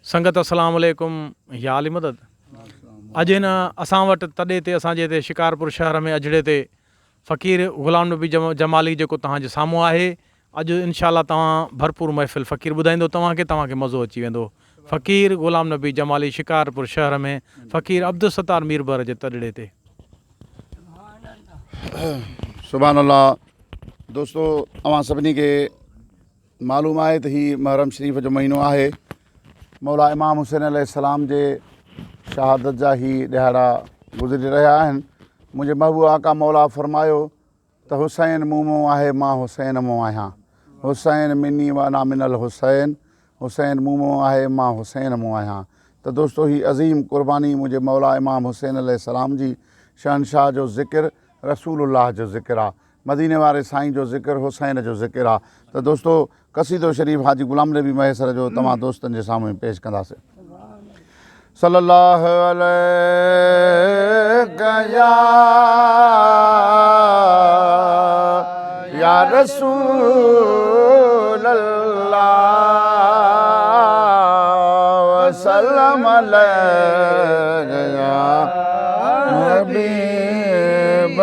संगत अस्सलाम वालेकुम या अली मदद। अॼु हिन असां वटि तॾे ते असांजे हिते शिकारपुर शहर में अजड़े ते फ़क़ीर ग़ुलाम नबी जमाली जेको तव्हांजे साम्हूं आहे। अॼु इंशाअल्लाह तव्हां भरपूर महफ़िल फ़क़ीर ॿुधाईंदो तव्हांखे मज़ो अची वेंदो। फ़क़ीर ग़ुलाम नबी जमाली शिकारपुर शहर में फ़क़ीर अब्दुल सत्तार मीरबर जे तॾड़े ते। सुभान अल्लाह। दोस्तो, अवां सभिनी खे मालूम आहे त ही मुहर्रम शरीफ़ जो महीनो आहे। मौला इमाम हुसैन अलैहिस्सलाम जे शहादत जा ही ॾिहाड़ा गुज़री रहिया आहिनि। मुंहिंजे महबूब आका मौला फरमायो त हुसैन मूं मों आहे, मां हुसैन मों आहियां। हुसैन मिनी व ना मिनल हुसैन, हुसैन मूं मों आहे, मां हुसैन मों आहियां। त दोस्तो, ही अज़ीम क़ुर्बानी मुंहिंजे मौला इमाम हुसैन अलैहिस्सलाम जी शहनशाह जो ज़िक्र, रसूलुल्लाह जो ज़िक्र आहे, मदीने वारे साईं जो ज़िक्र, हुसैन जो ज़िक्र आहे। त दोस्तो, क़सीदो शरीफ़ हाजी ग़ुलाम नबी मैसर जो तव्हां दोस्तनि जे साम्हूं पेश कंदासीं। सल्लल्लाहु अलैहि या रसूल अल्लाह वसल्लम अलैहि या हबीब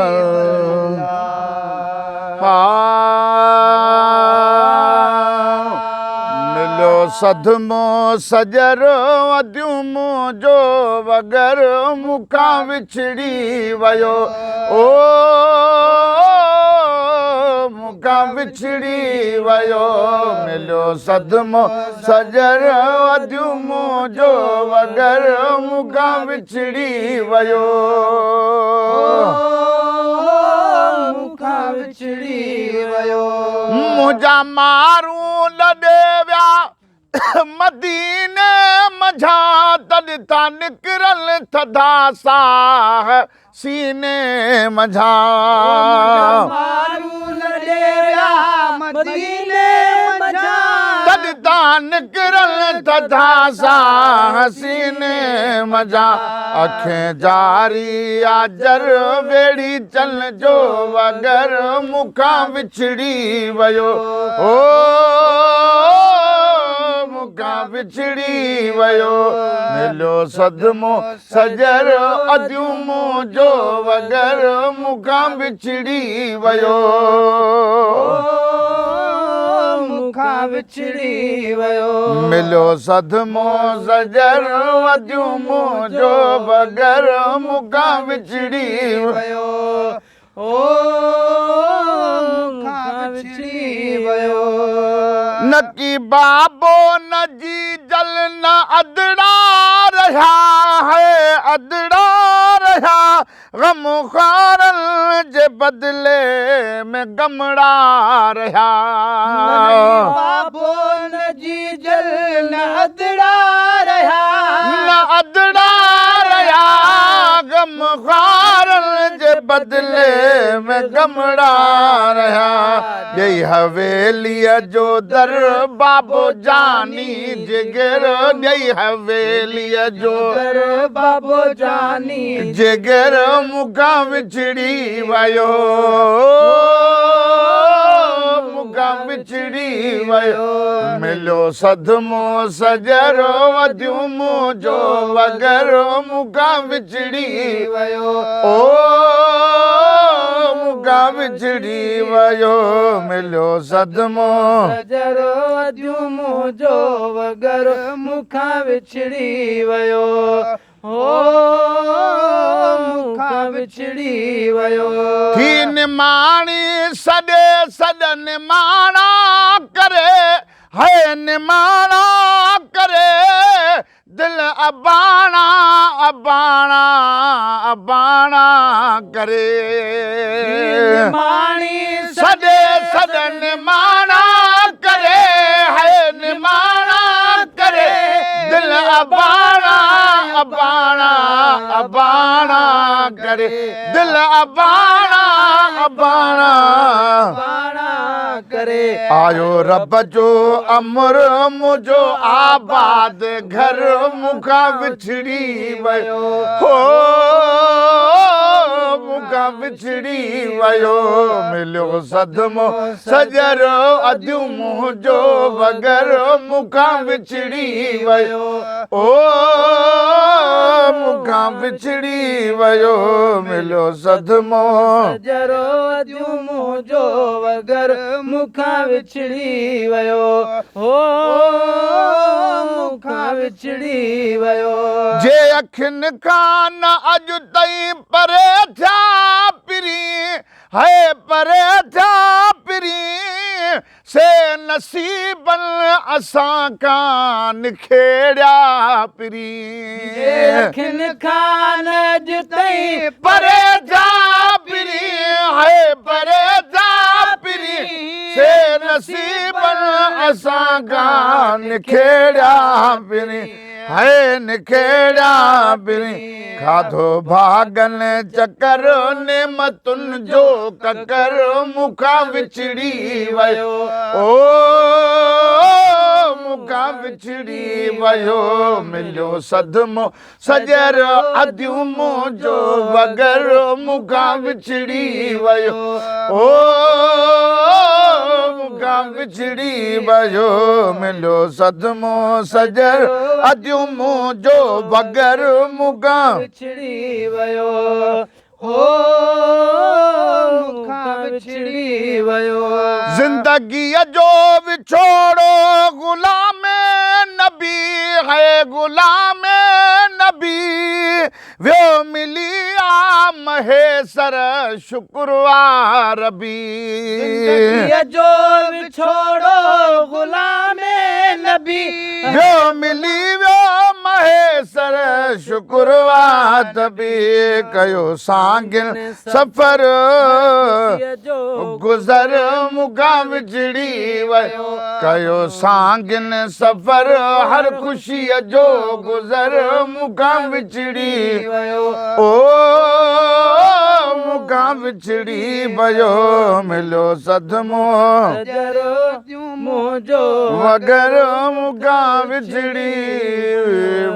सदमो सजरो अद्युमो जो वगर मुखां विछड़ी वयो, ओ मुखां विछड़ी वयो। मिलियो सदमो सजरो अद्युमो जो वगर मुखां विछड़ी वयो, मुखां विछड़ी वयो। मुंहिंजा मारू लॾे विया मदीने मझा, तॾ था निकिरल थधा साह सीने मझा। मारू लॾे विया मदीने मझा, तॾ था निकिरल थधा साह सीने मझा। अखें जारी आजर वेड़ी चल जो वगर मुखां विछड़ी वयो, ओ मुखां विछड़ी वयो। मिलियो सदमो सजर अद्युमो जो वगर मुखां विछड़ी वयो, मुखां विछड़ी वयो। मिलियो सदमो सजर अद्युमो जो वगर मुखां विछड़ी वयो, ओ मुखां विछड़ी वयो। न की बाबो न जी जल न अदड़ा रहा है, अदड़ा रहा गम खारल जे बदले में गमड़ा रहा। बाबो न जी जल न अदड़ा रहा, न अदड़ा रहा गम खारल जे बदले में गमड़ा रहा। यही हवेलीअ जो दर बाबो जानी जिगर, यही हवेलीअ जो दर बाबो जानी जिगर मुखां विछड़ी वयो, मुखां विछड़ी वयो। मिलियो सदमो सजरो अद्युमो जो वगर मुखां विछड़ी वयो, ओ मुखां विछड़ी वयो। मिलियो सदमो सजरो अद्युमो जो वगर मुखां विछड़ी वयो, ओ मुखां विछड़ी वयो। थी निमाणी सॾे सॾ निमाणा करे, है निमाणा करे दिल अबाणा अबाणा अबाणा करे। निमाणी सॾे सॾ निमाणा करे, है निमाणा करे दिल अबाणा अबाणा अबाणा करे, दिल अबाणा अबाणा अबाणा करे। आयो रब जो अमर मुझो आबाद घर मुखां विछड़ी वयो, हो मुखां विछड़ी वियो मिलियो सदमो सजरो अधु मुंहिंजो वगर मुखां विछड़ी वियो ओ मुखां विछड़ी वियो मिलियो सदमो सजरो अधु मुंहिंजो वगर मुखां विछड़ी वियो हो मुखां विछड़ी वियो जे अखियुनि खां न अॼु ताईं परे थिया पिरी है परे थिया पिरी से नसीबनि असां कान निखेड़िया पिरी अखियुनि खां न अॼु ताईं परे थिया पिरी है परे थिया पिरी से नसीबनि असां कान निखेड़िया पिरी है निखेड़िया पिरी खाधो भागनि चकर नेमतुनि जो ककर मुखां विछड़ी वियो ओ मुखां विछड़ी वियो मिलियो सदमो सजर अधु मुंहिंजो वगर मुखां विछड़ी वियो ओ मुखां विछड़ी वियो मिलियो सदमो सजर अधु मुंहिंजो वगर मुखां विछड़ी वियो हो मुखां विछड़ी वियो ज़िंदगीअ जो विछोड़ो गुलाम नबी है गुलाम नबी वियो मिली आ महेसर शुक्रवार बि ज़िंदगीअ जो विछोड़ो गुलाम नबी वियो मिली वियो महेसर शुक्रवार बि कयो सांगिन सफ़र गुज़र मुखां विछड़ी वियो कयो सांगिन सफ़र हर ख़ुशीअ जो गुज़र मुखां विछड़ी वियो ओ मुखां विछड़ी वियो मिलियो सदमो सजरो मुंहिंजो वगर मुखां विछड़ी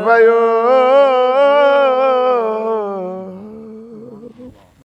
वियो